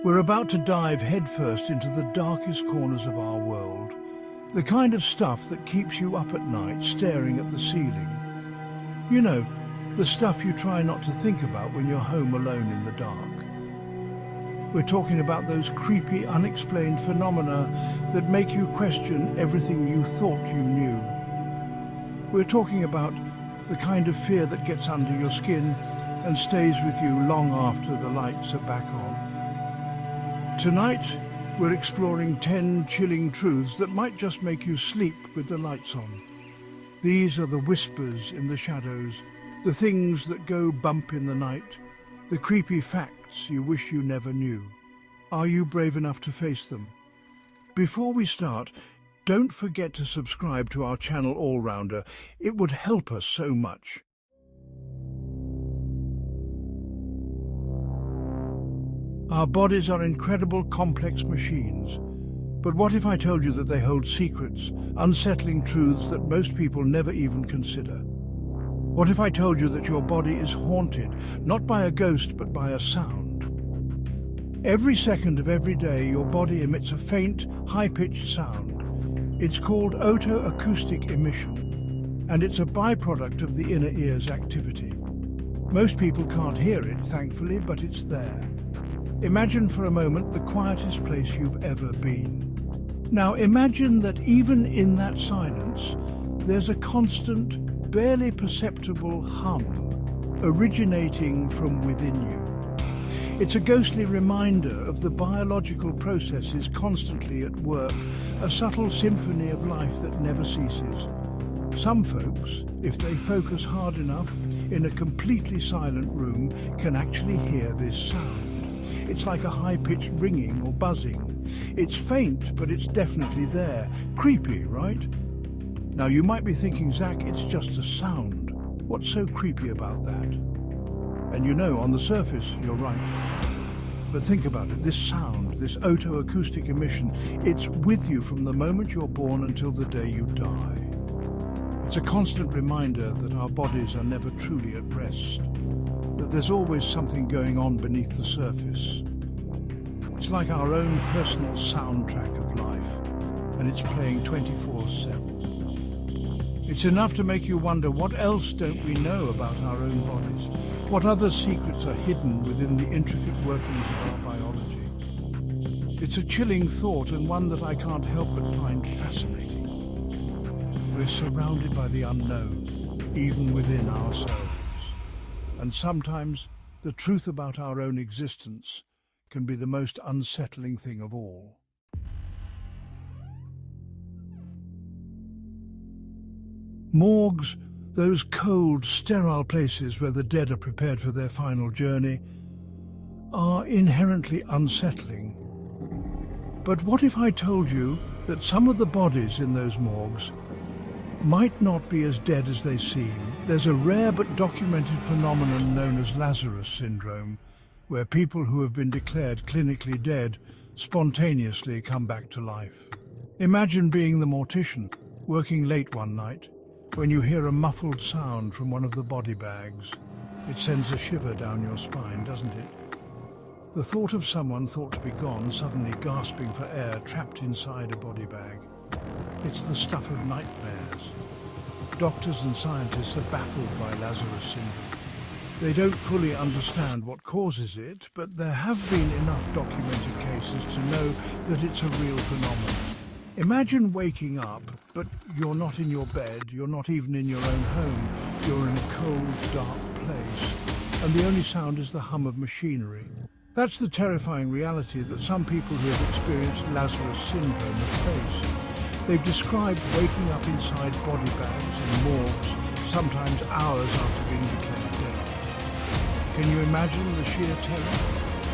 We're about to dive headfirst into the darkest corners of our world, the kind of stuff that keeps you up at night staring at the ceiling. You know, the stuff you try not to think about when you're home alone in the dark. We're talking about those creepy, unexplained phenomena that make you question everything you thought you knew. We're talking about the kind of fear that gets under your skin and stays with you long after the lights are back on. Tonight, we're exploring 10 chilling truths that might just make you sleep with the lights on. These are the whispers in the shadows, the things that go bump in the night, the creepy facts you wish you never knew. Are you brave enough to face them? Before we start, don't forget to subscribe to our channel All Rounder. It would help us so much. Our bodies are incredible, complex machines. But what if I told you that they hold secrets, unsettling truths that most people never even consider? What if I told you that your body is haunted, not by a ghost, but by a sound? Every second of every day, your body emits a faint, high-pitched sound. It's called otoacoustic emission, and it's a byproduct of the inner ear's activity. Most people can't hear it, thankfully, but it's there. Imagine for a moment the quietest place you've ever been. Now imagine that even in that silence, there's a constant, barely perceptible hum originating from within you. It's a ghostly reminder of the biological processes constantly at work, a subtle symphony of life that never ceases. Some folks, if they focus hard enough in a completely silent room, can actually hear this sound. It's like a high-pitched ringing or buzzing. It's faint, but it's definitely there. Creepy, right? Now you might be thinking, Zach, it's just a sound. What's so creepy about that? And you know, on the surface, you're right. But think about it, this sound, this otoacoustic emission, it's with you from the moment you're born until the day you die. It's a constant reminder that our bodies are never truly at rest, that there's always something going on beneath the surface. It's like our own personal soundtrack of life, and it's playing 24/7. It's enough to make you wonder, what else don't we know about our own bodies? What other secrets are hidden within the intricate workings of our biology? It's a chilling thought, and one that I can't help but find fascinating. We're surrounded by the unknown, even within ourselves. And sometimes the truth about our own existence can be the most unsettling thing of all. Morgues, those cold, sterile places where the dead are prepared for their final journey, are inherently unsettling. But what if I told you that some of the bodies in those morgues might not be as dead as they seem? There's a rare but documented phenomenon known as Lazarus syndrome, where people who have been declared clinically dead spontaneously come back to life. Imagine being the mortician, working late one night, when you hear a muffled sound from one of the body bags. It sends a shiver down your spine, doesn't it? The thought of someone thought to be gone suddenly gasping for air, trapped inside a body bag. It's the stuff of nightmares. Doctors and scientists are baffled by Lazarus syndrome. They don't fully understand what causes it, but there have been enough documented cases to know that it's a real phenomenon. Imagine waking up, but you're not in your bed, you're not even in your own home, you're in a cold, dark place, and the only sound is the hum of machinery. That's the terrifying reality that some people who have experienced Lazarus syndrome have faced. They've described waking up inside body bags in morgues, sometimes hours after being declared dead. Can you imagine the sheer terror,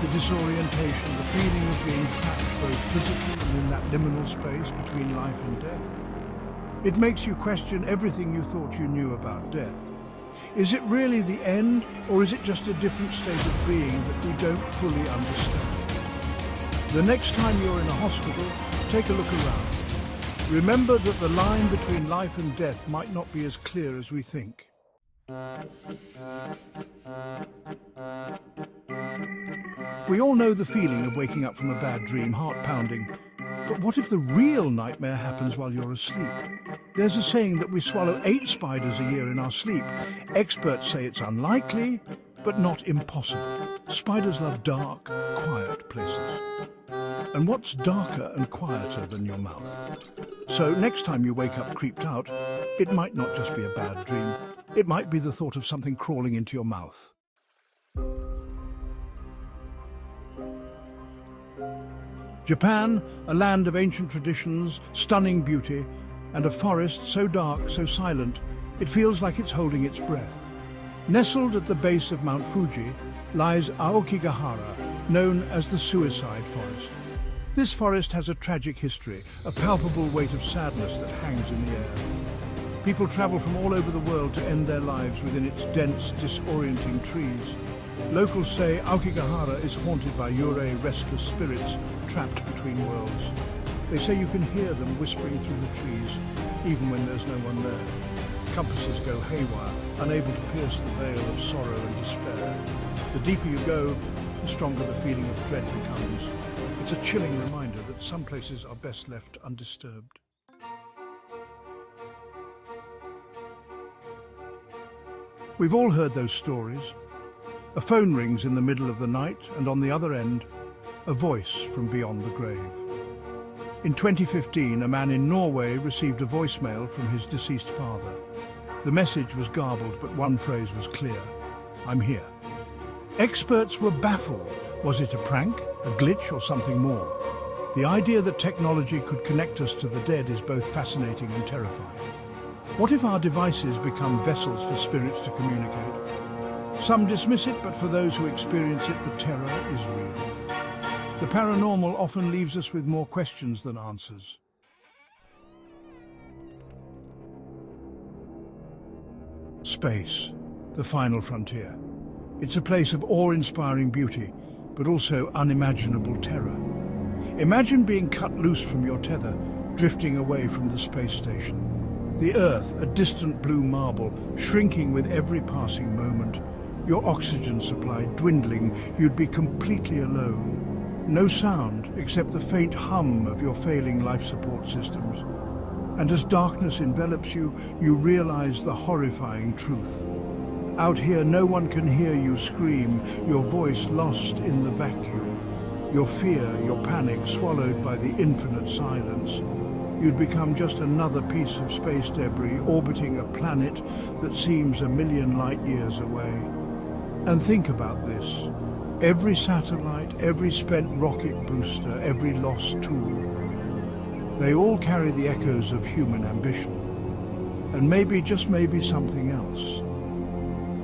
the disorientation, the feeling of being trapped both physically and in that liminal space between life and death? It makes you question everything you thought you knew about death. Is it really the end, or is it just a different state of being that we don't fully understand? The next time you're in a hospital, take a look around. Remember that the line between life and death might not be as clear as we think. We all know the feeling of waking up from a bad dream, heart pounding. But what if the real nightmare happens while you're asleep? There's a saying that we swallow 8 spiders a year in our sleep. Experts say it's unlikely, but not impossible. Spiders love dark, quiet places. And what's darker and quieter than your mouth? So next time you wake up creeped out, it might not just be a bad dream. It might be the thought of something crawling into your mouth. Japan, a land of ancient traditions, stunning beauty, and a forest so dark, so silent, it feels like it's holding its breath. Nestled at the base of Mount Fuji lies Aokigahara, known as the Suicide Forest. This forest has a tragic history, a palpable weight of sadness that hangs in the air. People travel from all over the world to end their lives within its dense, disorienting trees. Locals say Aokigahara is haunted by yurei, restless spirits trapped between worlds. They say you can hear them whispering through the trees, even when there's no one there. Compasses go haywire, unable to pierce the veil of sorrow and despair. The deeper you go, the stronger the feeling of dread becomes. It's a chilling reminder that some places are best left undisturbed. We've all heard those stories. A phone rings in the middle of the night, and on the other end, a voice from beyond the grave. In 2015, a man in Norway received a voicemail from his deceased father. The message was garbled, but one phrase was clear: "I'm here." Experts were baffled. Was it a prank, a glitch, or something more? The idea that technology could connect us to the dead is both fascinating and terrifying. What if our devices become vessels for spirits to communicate? Some dismiss it, but for those who experience it, the terror is real. The paranormal often leaves us with more questions than answers. Space, the final frontier. It's a place of awe-inspiring beauty, but also unimaginable terror. Imagine being cut loose from your tether, drifting away from the space station. The Earth, a distant blue marble, shrinking with every passing moment. Your oxygen supply dwindling, you'd be completely alone. No sound except the faint hum of your failing life support systems. And as darkness envelops you, you realize the horrifying truth. Out here, no one can hear you scream, your voice lost in the vacuum. Your fear, your panic swallowed by the infinite silence. You'd become just another piece of space debris orbiting a planet that seems a million light years away. And think about this. Every satellite, every spent rocket booster, every lost tool. They all carry the echoes of human ambition. And maybe, just maybe, something else.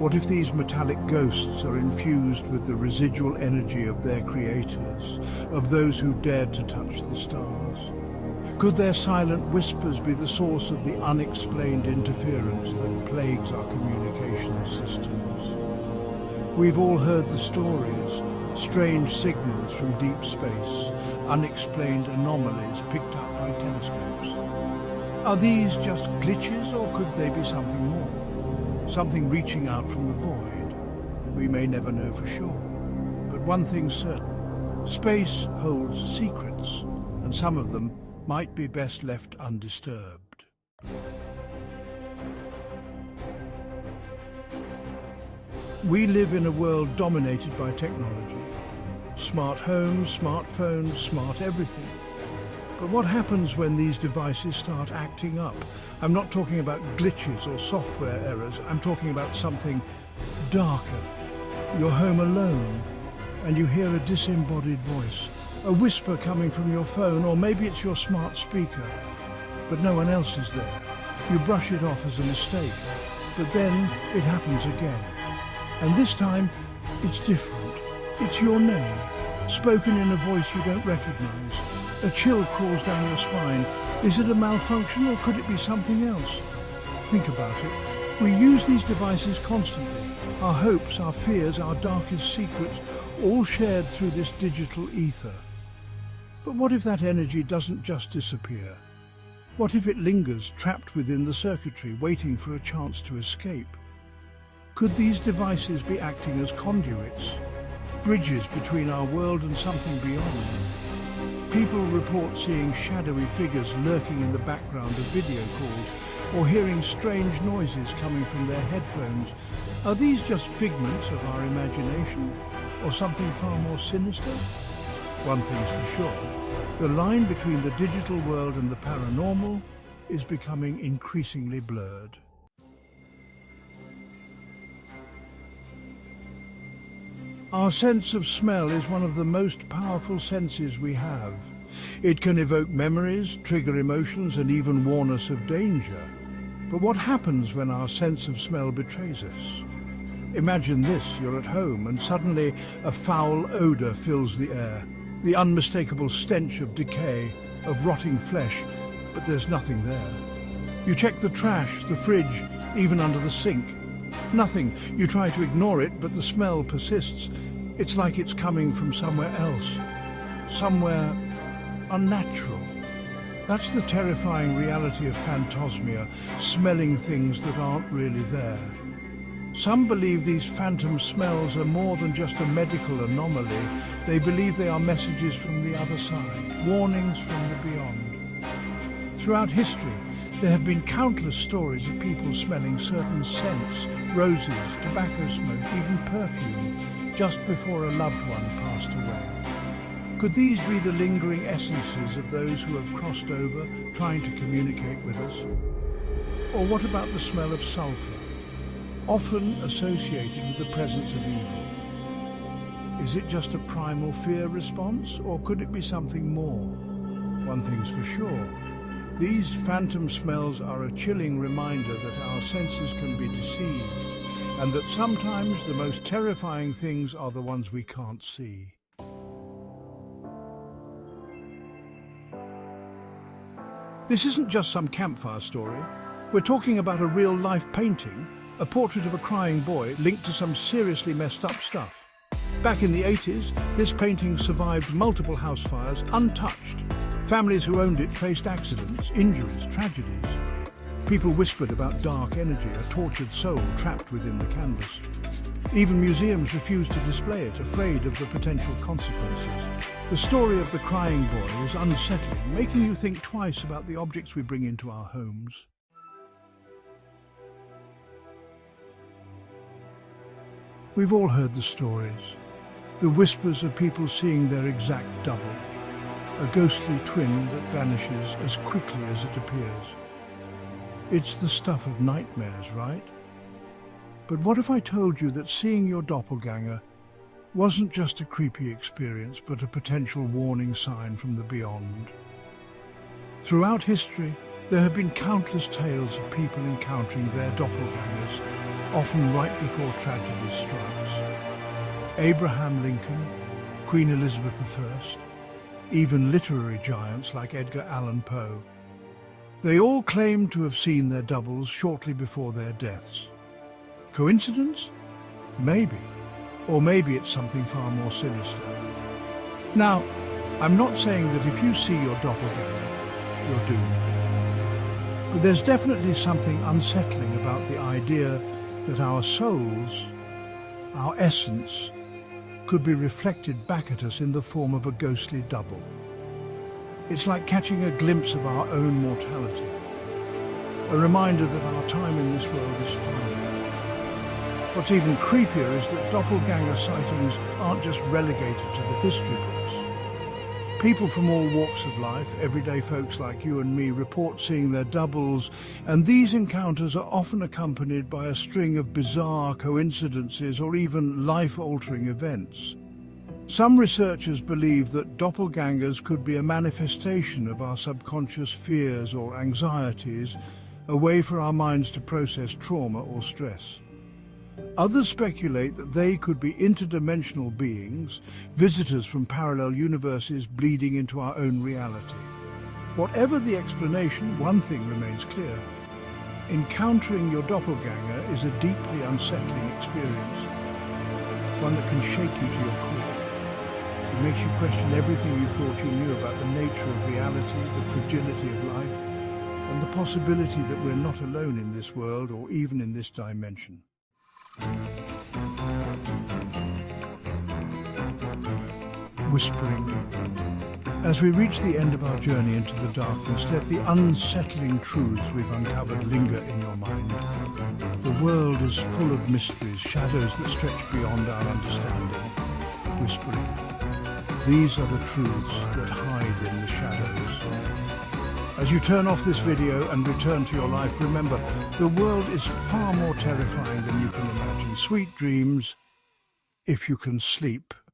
What if these metallic ghosts are infused with the residual energy of their creators, of those who dared to touch the stars? Could their silent whispers be the source of the unexplained interference that plagues our communication systems? We've all heard the stories, strange signals from deep space, unexplained anomalies picked up by telescopes. Are these just glitches, or could they be something more? Something reaching out from the void? We may never know for sure. But one thing's certain: space holds secrets, and some of them might be best left undisturbed. We live in a world dominated by technology. Smart homes, smartphones, smart everything. But what happens when these devices start acting up? I'm not talking about glitches or software errors. I'm talking about something darker. You're home alone, and you hear a disembodied voice, a whisper coming from your phone, or maybe it's your smart speaker, but no one else is there. You brush it off as a mistake, but then it happens again. And this time, it's different. It's your name, spoken in a voice you don't recognize. A chill crawls down your spine. Is it a malfunction, or could it be something else? Think about it. We use these devices constantly. Our hopes, our fears, our darkest secrets, all shared through this digital ether. But what if that energy doesn't just disappear? What if it lingers, trapped within the circuitry, waiting for a chance to escape? Could these devices be acting as conduits? bridges between our world and something beyond. People report seeing shadowy figures lurking in the background of video calls or hearing strange noises coming from their headphones. Are these just figments of our imagination or something far more sinister? One thing's for sure, the line between the digital world and the paranormal is becoming increasingly blurred. Our sense of smell is one of the most powerful senses we have. It can evoke memories, trigger emotions, and even warn us of danger. But what happens when our sense of smell betrays us? Imagine this, you're at home and suddenly a foul odor fills the air. The unmistakable stench of decay, of rotting flesh, but there's nothing there. You check the trash, the fridge, even under the sink. Nothing. You try to ignore it, but the smell persists. It's like it's coming from somewhere else. Somewhere unnatural. That's the terrifying reality of phantasmia, smelling things that aren't really there. Some believe these phantom smells are more than just a medical anomaly. They believe they are messages from the other side, warnings from the beyond. Throughout history, there have been countless stories of people smelling certain scents, roses, tobacco smoke, even perfume, just before a loved one passed away. Could these be the lingering essences of those who have crossed over, trying to communicate with us? Or what about the smell of sulfur, often associated with the presence of evil? Is it just a primal fear response, or could it be something more? One thing's for sure. These phantom smells are a chilling reminder that our senses can be deceived, and that sometimes the most terrifying things are the ones we can't see. This isn't just some campfire story. We're talking about a real-life painting, a portrait of a crying boy linked to some seriously messed up stuff. Back in the 80s, this painting survived multiple house fires untouched. Families who owned it faced accidents, injuries, tragedies. People whispered about dark energy, a tortured soul trapped within the canvas. Even museums refused to display it, afraid of the potential consequences. The story of the crying boy is unsettling, making you think twice about the objects we bring into our homes. We've all heard the stories, the whispers of people seeing their exact double, a ghostly twin that vanishes as quickly as it appears. It's the stuff of nightmares, right? But what if I told you that seeing your doppelganger wasn't just a creepy experience, but a potential warning sign from the beyond? Throughout history, there have been countless tales of people encountering their doppelgangers, often right before tragedy strikes. Abraham Lincoln, Queen Elizabeth I, even literary giants like Edgar Allan Poe. They all claimed to have seen their doubles shortly before their deaths. Coincidence? Maybe. Or maybe it's something far more sinister. Now, I'm not saying that if you see your doppelganger, you're doomed. But there's definitely something unsettling about the idea that our souls, our essence, could be reflected back at us in the form of a ghostly double. It's like catching a glimpse of our own mortality, a reminder that our time in this world is finite. What's even creepier is that doppelganger sightings aren't just relegated to the history books. People from all walks of life, everyday folks like you and me, report seeing their doubles, and these encounters are often accompanied by a string of bizarre coincidences or even life-altering events. Some researchers believe that doppelgangers could be a manifestation of our subconscious fears or anxieties, a way for our minds to process trauma or stress. Others speculate that they could be interdimensional beings, visitors from parallel universes bleeding into our own reality. Whatever the explanation, one thing remains clear. Encountering your doppelganger is a deeply unsettling experience, one that can shake you to your core. It makes you question everything you thought you knew about the nature of reality, the fragility of life, and the possibility that we're not alone in this world or even in this dimension. whispering. As we reach the end of our journey into the darkness, let the unsettling truths we've uncovered linger in your mind. The world is full of mysteries, shadows that stretch beyond our understanding. Whispering. These are the truths that hide in the shadows. As you turn off this video and return to your life, remember, the world is far more terrifying than you can imagine. Sweet dreams, if you can sleep.